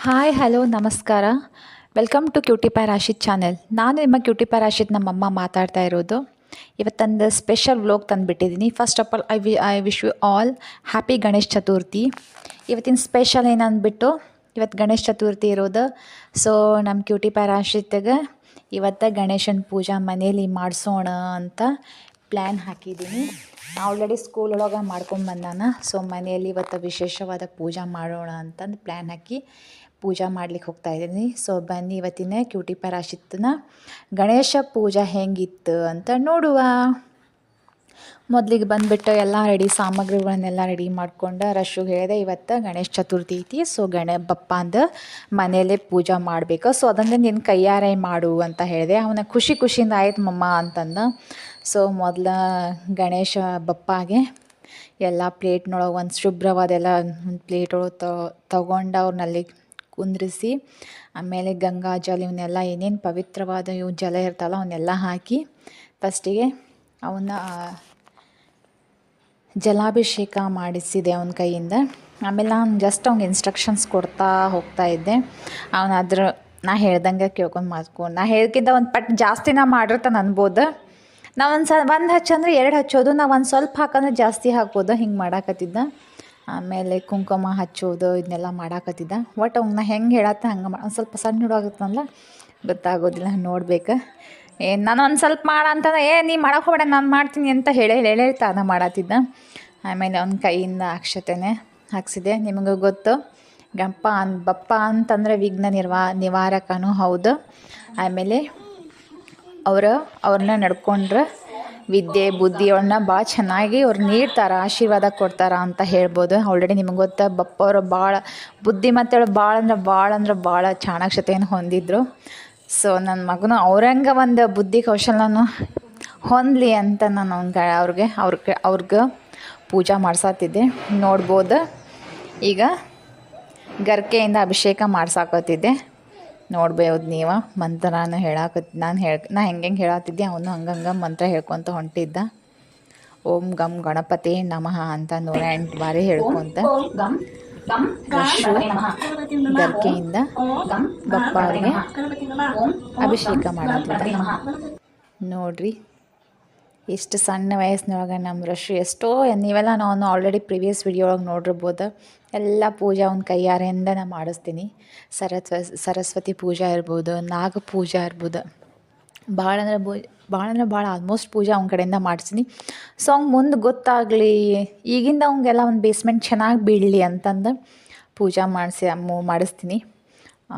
Hi hello ನಮಸ್ಕಾರ. Welcome to cutie pie Rashid channel. ನಾನು ನಿಮ್ಮ ಕ್ಯೂಟಿ ಪೈ ರಾಶಿದ್ ನಮ್ಮಮ್ಮ ಮಾತಾಡ್ತಾ ಇರೋದು. ಇವತ್ತೊಂದು ಸ್ಪೆಷಲ್ ವ್ಲಾಗ್ ತಂದುಬಿಟ್ಟಿದ್ದೀನಿ. First of all I wish you all happy Ganesh Chaturthi. ಇವತ್ತಿನ ಸ್ಪೆಷಲ್ ಏನಂದ್ಬಿಟ್ಟು ಇವತ್ತು ಗಣೇಶ್ ಚತುರ್ಥಿ ಇರೋದು. ಸೊ ನಮ್ಮ ಕ್ಯೂಟಿ ಪೈ ರಾಶಿದ್ಗೆ ಇವತ್ತು ಗಣೇಶನ ಪೂಜಾ ಮನೇಲಿ ಮಾಡಿಸೋಣ ಅಂತ ಪ್ಲ್ಯಾನ್ ಹಾಕಿದ್ದೀನಿ. ಆಲ್ರೆಡಿ ಸ್ಕೂಲ್ ಒಳಗೆ ಮಾಡ್ಕೊಂಡು ಬಂದಾನ. ಸೊ ಮನೆಯಲ್ಲಿ ಇವತ್ತು ವಿಶೇಷವಾದ ಪೂಜಾ ಮಾಡೋಣ ಅಂತಂದು ಪ್ಲ್ಯಾನ್ ಹಾಕಿ ಪೂಜಾ ಮಾಡ್ಲಿಕ್ಕೆ ಹೋಗ್ತಾಯಿದ್ದೀನಿ. ಸೊ ಬನ್ನಿ ಇವತ್ತಿನ ಕ್ಯೂಟಿ ಪೈ ರಾಶಿದ್ನ ಗಣೇಶ ಪೂಜಾ ಹೆಂಗಿತ್ತು ಅಂತ ನೋಡುವ. ಮೊದಲಿಗೆ ಬಂದುಬಿಟ್ಟು ಎಲ್ಲ ಸಾಮಗ್ರಿಗಳನ್ನೆಲ್ಲ ರೆಡಿ ಮಾಡ್ಕೊಂಡು ರಶ್ಶಿಗೆ ಹೇಳಿದೆ ಇವತ್ತು ಗಣೇಶ ಚತುರ್ಥಿ ಐತಿ. ಸೊ ಬಪ್ಪ ಅಂದು ಮನೆಯಲ್ಲೇ ಪೂಜಾ ಮಾಡಬೇಕು. ಸೊ ಅದನ್ನೇ ನಿನ್ನ ಕೈಯಾರೆ ಮಾಡು ಅಂತ ಹೇಳಿದೆ. ಅವನ ಖುಷಿಯಿಂದ ಆಯ್ತು ಮಮ್ಮ ಅಂತಂದ. ಸೊ ಮೊದಲ ಗಣೇಶ ಬಪ್ಪಾಗೆ ಎಲ್ಲ ಪ್ಲೇಟ್ನೊಳಗೆ ಒಂದು ಶುಭ್ರವಾದೆಲ್ಲ ಒಂದು ಪ್ಲೇಟ್ ಒಳಗೆ ತೊಗೊಂಡು ಅವ್ರನ್ನಲ್ಲಿ ಕುಂದ್ರಿಸಿ, ಆಮೇಲೆ ಗಂಗಾ ಜಲ ಇವನ್ನೆಲ್ಲ ಏನೇನು ಪವಿತ್ರವಾದ ಇವು ಜಲ ಇರ್ತಾವಲ್ಲ ಅವನ್ನೆಲ್ಲ ಹಾಕಿ ಫಸ್ಟಿಗೆ ಅವನ್ನ ಜಲಾಭಿಷೇಕ ಮಾಡಿಸಿದೆ ಅವನ ಕೈಯಿಂದ. ಆಮೇಲೆ ನಾನು ಜಸ್ಟ್ ಅವ್ನಿಗೆ ಇನ್ಸ್ಟ್ರಕ್ಷನ್ಸ್ ಕೊಡ್ತಾ ಹೋಗ್ತಾಯಿದ್ದೆ. ಅವನಾದ್ರೆ ನಾ ಹೇಳ್ದಂಗೆ ಕೇಳ್ಕೊಂಡು ನಾ ಹೇಳ್ಕಿಂತ ಒಂದು ಪಟ್ಟು ಜಾಸ್ತಿನ ಮಾಡಿರ್ತಾನೆ ಅನ್ಬೋದು. ನಾವು ಒಂದು ಹಚ್ಚಂದ್ರೆ 2 ಹಚ್ಚೋದು, ನಾವು ಒಂದು ಸ್ವಲ್ಪ ಹಾಕಂದ್ರೆ ಜಾಸ್ತಿ ಹಾಕ್ಬೋದು. ಹಿಂಗೆ ಮಾಡಾಕತ್ತಿದ್ದ. ಆಮೇಲೆ ಕುಂಕುಮ ಹಚ್ಚೋದು ಇದನ್ನೆಲ್ಲ ಮಾಡಾಕತ್ತಿದ್ದ. ಒಟ್ಟು ಅವ್ನ ಹೆಂಗೆ ಹೇಳತ್ತೆ ಹಂಗೆ ಒಂದು ಸ್ವಲ್ಪ ಸಣ್ಣ ಹುಡುಗತ್ತಲ್ಲ ಗೊತ್ತಾಗೋದಿಲ್ಲ, ನೋಡ್ಬೇಕು. ನಾನು ಒಂದು ಸ್ವಲ್ಪ ಮಾಡ ಅಂತಂದ್ರೆ ನೀ ಮಾಡಕ್ಕೆ ಹೋಗ್ಬೇಡ ನಾನು ಮಾಡ್ತೀನಿ ಅಂತ ಹೇಳಿ ತಾನ ಮಾಡತ್ತಿದ್ದ. ಆಮೇಲೆ ಅವ್ನ ಕೈಯಿಂದ ಅಕ್ಷತೆನೇ ಹಾಕ್ಸಿದೆ. ನಿಮಗೂ ಗೊತ್ತು ಬಪ್ಪ ಅಂತಂದರೆ ವಿಘ್ನ ನಿವಾರಕನೂ ಹೌದು. ಆಮೇಲೆ ಅವ್ರನ್ನ ನಡ್ಕೊಂಡ್ರೆ ವಿದ್ಯೆ ಬುದ್ಧಿ ಅವ್ರನ್ನ ಭಾಳ ಚೆನ್ನಾಗಿ ಅವ್ರು ನೀಡ್ತಾರೆ, ಆಶೀರ್ವಾದ ಕೊಡ್ತಾರೆ ಅಂತ ಹೇಳ್ಬೋದು. ಆಲ್ರೆಡಿ ನಿಮಗೆ ಗೊತ್ತಾ ಬಪ್ಪ ಅವರು ಭಾಳ ಬುದ್ಧಿಮತ್ತೇಳು ಭಾಳ ಚಾಣಾಕ್ಷತೆಯನ್ನು ಹೊಂದಿದ್ರು. ಸೊ ನನ್ನ ಮಗನು ಅವ್ರಂಗೆ ಒಂದು ಬುದ್ಧಿ ಕೌಶಲ್ಯನೂ ಹೊಂದಲಿ ಅಂತ ನಾನು ಅವ್ರಿಗೆ ಪೂಜಾ ಮಾಡ್ಸಾತಿದ್ದೆ. ನೋಡ್ಬೋದು ಈಗ ಗರ್ಕೆಯಿಂದ ಅಭಿಷೇಕ ಮಾಡ್ಸಾಕತ್ತಿದ್ದೆ. ನೋಡ್ಬೋದು ನೀವು. ಮಂತ್ರನ ನಾ ಹೆಂಗೆ ಹೇಳತ್ತಿದ್ದೆ ಅವನು ಹಂಗಂಗೆ ಮಂತ್ರ ಹೇಳ್ಕೊತ ಹೊಂಟಿದ್ದ. ಓಂ ಗಂ ಗಣಪತಿ ನಮಃ ಅಂತ 108 ಬಾರಿ ಹೇಳ್ಕೊತ ಗರ್ಕೆಯಿಂದ ಬಪ್ಪ ಅವರಿಗೆ ಅಭಿಷೇಕ ಮಾಡತ್ತಿದ್ದೆ. ನೋಡ್ರಿ ಎಷ್ಟು ಸಣ್ಣ ವಯಸ್ಸಿನೊಳಗೆ ನಮ್ಮ ರಶ್ಶು ಎಷ್ಟೋ ನೀವೆಲ್ಲ ನಾನು ಆಲ್ರೆಡಿ ಪ್ರಿವಿಯಸ್ ವಿಡಿಯೋ ಒಳಗೆ ನೋಡಿರ್ಬೋದು. ಎಲ್ಲ ಪೂಜೆ ಅವ್ನ ಕೈಯಾರೆಯಿಂದ ನಾನು ಮಾಡಿಸ್ತೀನಿ. ಸರಸ್ವತಿ ಪೂಜೆ ಇರ್ಬೋದು, ನಾಗ ಪೂಜೆ ಇರ್ಬೋದು, ಭಾಳ ಆಲ್ಮೋಸ್ಟ್ ಪೂಜೆ ಅವ್ನ ಕಡೆಯಿಂದ ಮಾಡಿಸ್ತೀನಿ. ಸೊ ಅವ್ಗೆ ಮುಂದೆ ಗೊತ್ತಾಗಲಿ, ಈಗಿಂದ ಅವ್ನಿಗೆಲ್ಲ ಒಂದು ಬೇಸ್ಮೆಂಟ್ ಚೆನ್ನಾಗಿ ಬೀಳಲಿ ಅಂತಂದು ಪೂಜೆ ಮಾಡಿಸ್ತೀನಿ.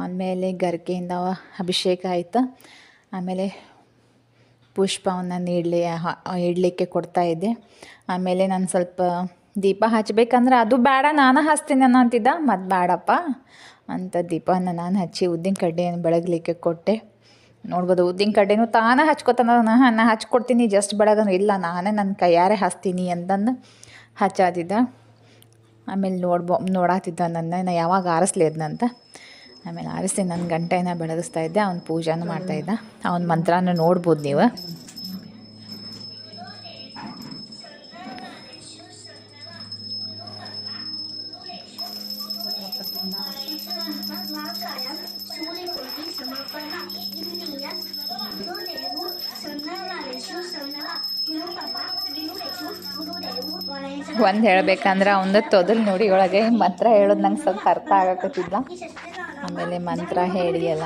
ಆಮೇಲೆ ಗರ್ಗೆಯಿಂದ ಅಭಿಷೇಕ ಆಯಿತು. ಆಮೇಲೆ ಪುಷ್ಪವನ್ನು ಇಡಲಿಕ್ಕೆ ಕೊಡ್ತಾಯಿದ್ದೆ. ಆಮೇಲೆ ನಾನು ಸ್ವಲ್ಪ ದೀಪ ಹಚ್ಚಬೇಕಂದ್ರೆ ಅದು ಬೇಡ ನಾನು ಹಚ್ತೀನಿ ಅನ್ನಂತಿದ್ದ. ಮತ್ತು ಬೇಡಪ್ಪ ಅಂತ ದೀಪನ ನಾನು ಹಚ್ಚಿ ಉದ್ದಿನ ಕಡ್ಡಿಯನ್ನು ಬೆಳಗಲಿಕ್ಕೆ ಕೊಟ್ಟೆ. ನೋಡ್ಬೋದು ಉದ್ದಿನ ಕಡ್ಡಿನೂ ತಾನೇ ಹಚ್ಕೊತಾನ. ನಾ ಹಚ್ಕೊಡ್ತೀನಿ ಜಸ್ಟ್ ಬೆಳಗಂದ್ರೆ ಇಲ್ಲ ನಾನೇ ನನ್ನ ಕೈಯಾರೆ ಹಚ್ತೀನಿ ಅಂತಂದು ಹಚ್ಚಾತಿದ್ದ. ಆಮೇಲೆ ನೋಡಾತಿದ್ದ ನಾ ಯಾವಾಗ ಆರಿಸ್ಲಿ ಅದನ್ನಂತ. ಆಮೇಲೆ ಆರಿಸಿ ನನ್ನ ಗಂಟೆನ ಬೆಳಗಿಸ್ತಾ ಇದ್ದೆ. ಅವ್ನ ಪೂಜೆನೂ ಮಾಡ್ತಾಯಿದ್ದ. ಅವನ ಮಂತ್ರನ ನೋಡ್ಬೋದು ನೀವು. ಒಂದು ಹೇಳಬೇಕಂದ್ರೆ ಅವನ ತೊದಲು ನುಡಿ ಒಳಗೆ ಮಂತ್ರ ಹೇಳೋದು ನಂಗೆ ಸ್ವಲ್ಪ ಅರ್ಥ ಆಗಕತ್ತಿದ್ದ. ಆಮೇಲೆ ಮಂತ್ರ ಹೇಳಿ ಎಲ್ಲ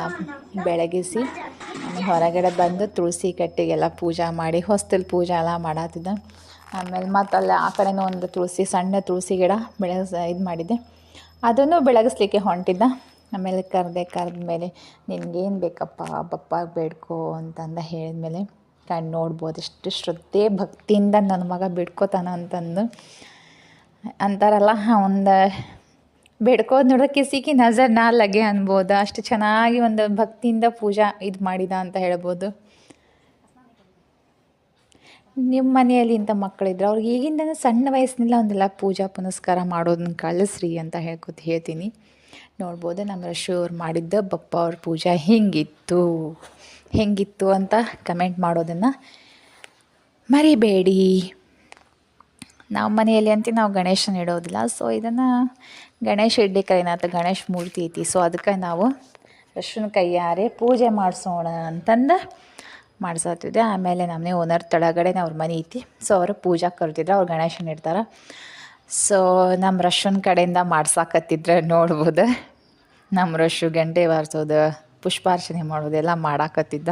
ಬೆಳಗಿಸಿ ಆಮೇಲೆ ಹೊರಗಡೆ ಬಂದು ತುಳಸಿ ಕಟ್ಟಿಗೆಲ್ಲ ಪೂಜೆ ಮಾಡಿ ಹೊಸ್ತಲ್ ಪೂಜೆ ಎಲ್ಲ ಮಾಡತ್ತಿದ್ದ. ಆಮೇಲೆ ಮತ್ತು ಆ ಕಡೆನೂ ಒಂದು ಸಣ್ಣ ತುಳಸಿ ಗಿಡ ಇದು ಮಾಡಿದ್ದೆ, ಅದನ್ನು ಬೆಳಗಿಸ್ಲಿಕ್ಕೆ ಹೊಂಟಿದ್ದ. ಆಮೇಲೆ ಕರೆದ್ಮೇಲೆ ನಿನಗೇನು ಬೇಕಪ್ಪ ಬಪ್ಪ ಬೇಡ್ಕೋ ಅಂತಂದು ಹೇಳಿದ್ಮೇಲೆ ನೋಡ್ಬೋದು ಎಷ್ಟು ಶ್ರದ್ಧೆ ಭಕ್ತಿಯಿಂದ ನನ್ನ ಮಗ ಬೇಡ್ಕೋತಾನ ಅಂತಂದು ಅಂತಾರಲ್ಲ. ಒಂದು ಬೇಡ್ಕೋದು ನೋಡೋಕೆ ಕಿಸಿಕಿ ನಜರ್ ನಾ ಲಗೆ ಅನ್ಬೋದು. ಅಷ್ಟು ಚೆನ್ನಾಗಿ ಒಂದು ಭಕ್ತಿಯಿಂದ ಪೂಜಾ ಇದು ಮಾಡಿದ ಅಂತ ಹೇಳ್ಬೋದು. ನಿಮ್ಮ ಮನೆಯಲ್ಲಿ ಇಂಥ ಮಕ್ಕಳಿದ್ರೆ ಅವ್ರಿಗೆ ಈಗಿಂದ ಸಣ್ಣ ವಯಸ್ಸಿನಿಂದ ಒಂದೆಲ್ಲ ಪೂಜಾ ಪುನಸ್ಕಾರ ಮಾಡೋದನ್ನ ಕಳಿಸ್ರಿ ಅಂತ ಹೇಳ್ತೀನಿ. ನೋಡ್ಬೋದು ನಮ್ಮ ರಶ್ಶು ಅವ್ರು ಮಾಡಿದ್ದ ಬಪ್ಪ ಅವ್ರ ಪೂಜಾ ಹೆಂಗಿತ್ತು ಅಂತ ಕಮೆಂಟ್ ಮಾಡೋದನ್ನು ಮರಿಬೇಡಿ. ನಾವು ಮನೆಯಲ್ಲಿ ಅಂತ ನಾವು ಗಣೇಶನ ಇಡೋದಿಲ್ಲ. ಸೊ ಇದನ್ನು ಗಣೇಶ ಇಡ್ಲಿಕ್ಕೆ ಏನಾಯ್ತು, ಗಣೇಶ ಮೂರ್ತಿ ಐತಿ. ಸೊ ಅದಕ್ಕೆ ನಾವು ರಶ್ವನ ಕೈಯಾರೆ ಪೂಜೆ ಮಾಡಿಸೋಣ ಅಂತಂದು ಮಾಡ್ಸತ್ತಿದ್ದೆ. ಆಮೇಲೆ ನಮ್ಮನೆ ಓನರ್ ತಳಗಡೆ ಅವ್ರ ಮನೆ ಐತಿ. ಸೊ ಅವರು ಪೂಜಾ ಕರ್ತಿದ್ರು, ಅವ್ರು ಗಣೇಶನ ಇಡ್ತಾರೆ. ಸೊ ನಮ್ಮ ರಶ್ವನ ಕಡೆಯಿಂದ ಮಾಡ್ಸಾಕತ್ತಿದ್ರೆ ನೋಡ್ಬೋದು. ನಮ್ಮ ರಶ್ಶು ಗಂಟೆ ಬಾರಿಸೋದು, ಪುಷ್ಪಾರ್ಚನೆ ಮಾಡೋದು ಎಲ್ಲ ಮಾಡಾಕತ್ತಿದ್ದ.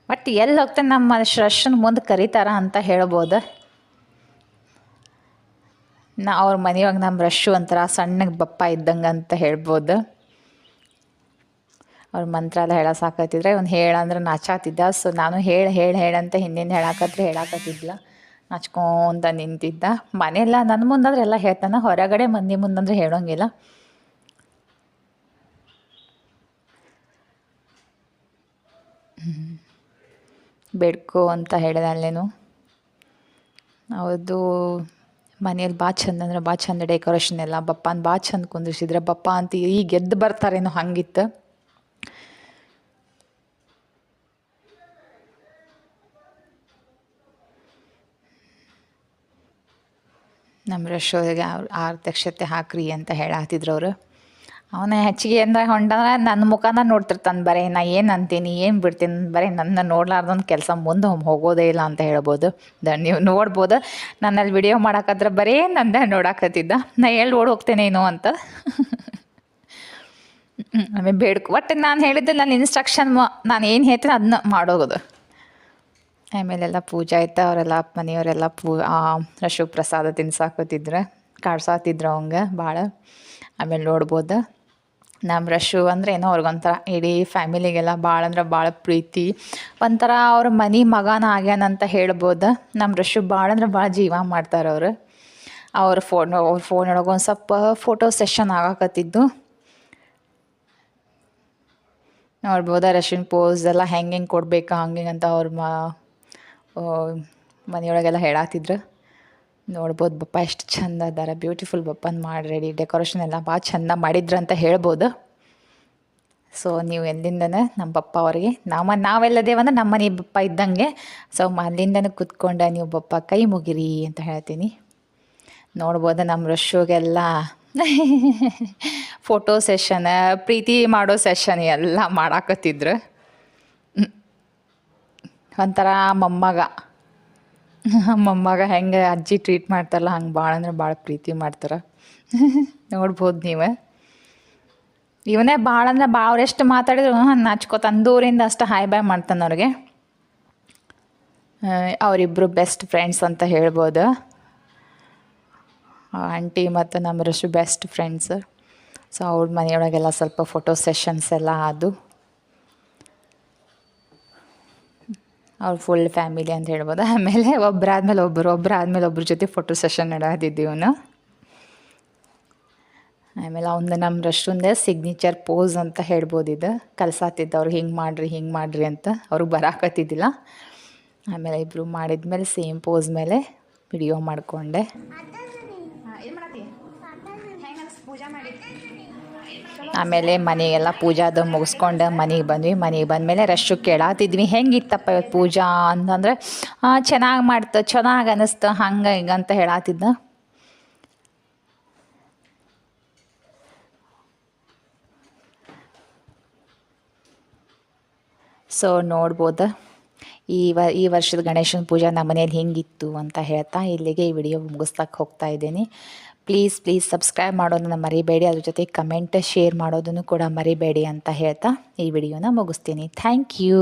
ಬಟ್ ಎಲ್ಲಿ ಹೋಗ್ತಾನೆ ನಮ್ಮ ರಶ್ಶನ ಮುಂದೆ ಕರೀತಾರ ಅಂತ ಹೇಳ್ಬೋದು. ಅವ್ರ ಮನೆಯಾಗ ನಮ್ಮ ರಶ್ಶು ಒಂಥರ ಸಣ್ಣಗೆ ಬಪ್ಪ ಇದ್ದಂಗೆ ಅಂತ ಹೇಳ್ಬೋದು. ಅವ್ರ ಮಂತ್ರ ಎಲ್ಲ ಹೇಳ ಸಾಕತ್ತಿದ್ರೆ ಒಂದು ಹೇಳಂದ್ರೆ ನಾಚಾತಿದ್ದ. ಸೊ ನಾನು ಹೇಳಂತ ಹಿಂದಿಂದ ಹೇಳಾಕತ್ತಿದ್ಲ, ನಾಚ್ಕೊಂತ ನಿಂತಿದ್ದ. ಮನೆಯೆಲ್ಲ ನನ್ನ ಮುಂದಂದ್ರೆ ಎಲ್ಲ ಹೇಳ್ತಾನೆ, ಹೊರಗಡೆ ಮಂದಿ ಮುಂದಂದ್ರೆ ಹೇಳೋಂಗಿಲ್ಲ. ಬೇಡ್ಕೊ ಅಂತ ಹೇಳಿದೆ ಅಲ್ಲೇನು. ಹೌದು, ಮನೇಲಿ ಭಾಳ ಚಂದ ಅಂದ್ರೆ ಭಾಳ ಚಂದ ಡೆಕೋರೇಷನ್ ಎಲ್ಲ. ಬಪ್ಪನ ಭಾಳ ಚಂದ ಕುಂದಿರ್ಸಿದ್ರೆ, ಬಪ್ಪ ಅಂತ ಈಗ ಎದ್ದು ಬರ್ತಾರೇನೋ ಹಂಗಿತ್ತು. ನಮ್ಮ ರಶೋರಿಗೆ ಅವ್ರು ಆರತಕ್ಷತೆ ಹಾಕ್ರಿ ಅಂತ ಹೇಳಾತಿದ್ರು ಅವರು. ಅವನ ಹೆಚ್ಚಿಗೆ ಏನಾರ ಹೊಂಡಂದ್ರೆ ನನ್ನ ಮುಖನ ನೋಡ್ತಿರ್ತಾನೆ. ಬರೀ ನಾ ಏನು ಅಂತೀನಿ ಏನು ಬಿಡ್ತೀನಿ, ಬರೀ ನನ್ನ ನೋಡ್ಲಾರ್ದೊಂದು ಕೆಲಸ ಮುಂದೆ ಹೋಗೋದೇ ಇಲ್ಲ ಅಂತ ಹೇಳ್ಬೋದು. ನೀವು ನೋಡ್ಬೋದು, ನನ್ನಲ್ಲಿ ವಿಡಿಯೋ ಮಾಡೋಕ್ಕಾದ್ರೆ ಬರೀ ನಂದೇ ನೋಡಾಕತ್ತಿದ್ದ. ನಾ ಎಲ್ಲಿ ಓಡಿ ಹೋಗ್ತೇನೇನೋ ಅಂತ. ಆಮೇಲೆ ಒಟ್ಟು ನಾನು ಹೇಳಿದ್ದೆ, ನನ್ನ ಇನ್ಸ್ಟ್ರಕ್ಷನ್ ನಾನು ಏನು ಹೇಳ್ತೀನಿ ಅದನ್ನ ಮಾಡೋದು. ಆಮೇಲೆಲ್ಲ ಪೂಜೆ ಆಯ್ತು. ಅವರೆಲ್ಲ ಮನೆಯವರೆಲ್ಲ ರಶು ಪ್ರಸಾದ ತಿನ್ಸಾಕತ್ತಿದ್ರು, ಕಾಡ್ಸಾತಿದ್ರು ಅವಂಗೆ ಭಾಳ. ಆಮೇಲೆ ನೋಡ್ಬೋದು ನಮ್ಮ ರಶು ಅಂದರೆ ಏನೋ ಅವ್ರಿಗೊಂಥರ ಇಡೀ ಫ್ಯಾಮಿಲಿಗೆಲ್ಲ ಭಾಳ ಅಂದ್ರೆ ಭಾಳ ಪ್ರೀತಿ. ಒಂಥರ ಅವ್ರ ಮನೆ ಮಗನ ಆಗ್ಯಾನಂತ ಹೇಳ್ಬೋದು. ನಮ್ಮ ರಶು ಭಾಳ ಅಂದ್ರೆ ಭಾಳ ಜೀವ ಮಾಡ್ತಾರೆ ಅವರು. ಅವ್ರ ಫೋನ್ ಒಳಗೆ ಒಂದು ಸ್ವಲ್ಪ ಫೋಟೋ ಸೆಷನ್ ಆಗಾಕತ್ತಿದ್ದು ನೋಡ್ಬೋದು. ರಶಿನ ಪೋಸ್ ಎಲ್ಲ ಹೆಂಗೆ ಕೊಡ್ಬೇಕು ಹಂಗೆ ಅಂತ ಅವ್ರ ಮನೆಯೊಳಗೆಲ್ಲ ಹೇಳಾತಿದ್ರು. ನೋಡ್ಬೋದು ಬಪ್ಪ ಎಷ್ಟು ಚಂದ ಅದಾರ, ಬ್ಯೂಟಿಫುಲ್ ಬಪ್ಪನ ಮಾಡಿ ರೆಡಿ, ಡೆಕೋರೇಷನ್ ಎಲ್ಲ ಭಾಳ ಚಂದ ಮಾಡಿದ್ರು ಅಂತ ಹೇಳ್ಬೋದು. ಸೊ ನೀವು ಎಲ್ಲಿಂದನೇ ನಮ್ಮ ಬಪ್ಪ ಅವರಿಗೆ ನಾವೆಲ್ಲದೇವಂದ್ರೆ ನಮ್ಮ ಮನೆ ಬಪ್ಪ ಇದ್ದಂಗೆ. ಸೊ ಅಲ್ಲಿಂದನೇ ಕೂತ್ಕೊಂಡು ನೀವು ಬಪ್ಪ ಕೈ ಮುಗಿರಿ ಅಂತ ಹೇಳ್ತೀನಿ. ನೋಡ್ಬೋದು ನಮ್ಮ ರಶ್ಶುಗೆಲ್ಲ ಫೋಟೋ ಸೆಷನ್, ಪ್ರೀತಿ ಮಾಡೋ ಸೆಷನ್ ಎಲ್ಲ ಮಾಡಾಕತ್ತಿದ್ರು. ಒಂಥರ ಮೊಮ್ಮಗ ಹೆಂಗೆ ಅಜ್ಜಿ ಟ್ರೀಟ್ ಮಾಡ್ತಾರಲ್ಲ ಹಂಗೆ ಭಾಳ ಅಂದ್ರೆ ಭಾಳ ಪ್ರೀತಿ ಮಾಡ್ತಾರೆ. ನೋಡ್ಬೋದು ನೀವು. ಇವನೇ ಭಾಳ ಅಂದ್ರೆ ಭಾಳ ಅವರೆಷ್ಟು ಮಾತಾಡಿದ್ರು ನಾಚ್ಕೋತ ಅಂದೂರಿಂದ ಅಷ್ಟು ಹಾಯ್ ಬಾಯ್ ಮಾಡ್ತಾನೆ ಅವ್ರಿಗೆ. ಅವರಿಬ್ಬರು ಬೆಸ್ಟ್ ಫ್ರೆಂಡ್ಸ್ ಅಂತ ಹೇಳ್ಬೋದು. ಆಂಟಿ ಮತ್ತು ನಮ್ಮ ರಶು ಬೆಸ್ಟ್ ಫ್ರೆಂಡ್ಸ್. ಸೊ ಅವ್ರ ಮನೆಯೊಳಗೆಲ್ಲ ಸ್ವಲ್ಪ ಫೋಟೋ ಸೆಷನ್ಸ್ ಎಲ್ಲ ಅದು ಅವ್ರ ಫುಲ್ ಫ್ಯಾಮಿಲಿ ಅಂತ ಹೇಳ್ಬೋದು. ಆಮೇಲೆ ಒಬ್ಬರಾದ್ಮೇಲೆ ಒಬ್ಬರ ಜೊತೆ ಫೋಟೋ ಸೆಷನ್ ನಡೆದಿದ್ದೀವನು. ಆಮೇಲೆ ಅವ್ನು ನಮ್ಮ ರಶ್ಶುಂದೇ ಸಿಗ್ನೇಚರ್ ಪೋಸ್ ಅಂತ ಹೇಳ್ಬೋದು. ಇದು ಕಲ್ಸಾತಿದ್ದ ಅವ್ರಿಗೆ ಹಿಂಗೆ ಮಾಡಿರಿ ಅಂತ. ಅವ್ರಿಗೆ ಬರಾಕತ್ತಿದ್ದಿಲ್ಲ. ಆಮೇಲೆ ಇಬ್ಬರು ಮಾಡಿದ್ಮೇಲೆ ಸೇಮ್ ಪೋಸ್ ಮೇಲೆ ವಿಡಿಯೋ ಮಾಡಿಕೊಂಡೆ. ಆಮೇಲೆ ಮನೆಗೆಲ್ಲ ಪೂಜಾದು ಮುಗಿಸ್ಕೊಂಡು ಮನೆಗೆ ಬಂದಮೇಲೆ ರಶ್ಶು ಕೇಳಾತಿದ್ವಿ ಹೆಂಗಿತ್ತಪ್ಪ ಇವತ್ತು ಪೂಜಾ ಅಂತಂದರೆ ಚೆನ್ನಾಗಿ ಅನ್ನಿಸ್ತು ಹಂಗೆ ಹಿಂಗೆ ಅಂತ ಹೇಳಾತಿದ್ದ. ಸೊ ನೋಡ್ಬೋದು ಈ ವರ್ಷದ ಗಣೇಶನ ಪೂಜೆ ನಮ್ಮ ಮನೇಲಿ ಹೆಂಗಿತ್ತು ಅಂತ ಹೇಳ್ತಾ ಇಲ್ಲಿಗೆ ಈ ವಿಡಿಯೋ ಮುಗಿಸ್ತಾ ಹೋಗ್ತಾ ಇದ್ದೀನಿ. ಪ್ಲೀಸ್ ಸಬ್ಸ್ಕ್ರೈಬ್ ಮಾಡೋದನ್ನು ಮರಿಬೇಡಿ. ಅದ್ರ ಜೊತೆ ಕಮೆಂಟ್ ಶೇರ್ ಮಾಡೋದನ್ನು ಕೂಡ ಮರಿಬೇಡಿ ಅಂತ ಹೇಳ್ತಾ ಈ ವಿಡಿಯೋನ ಮುಗಿಸ್ತೀನಿ. Thank you.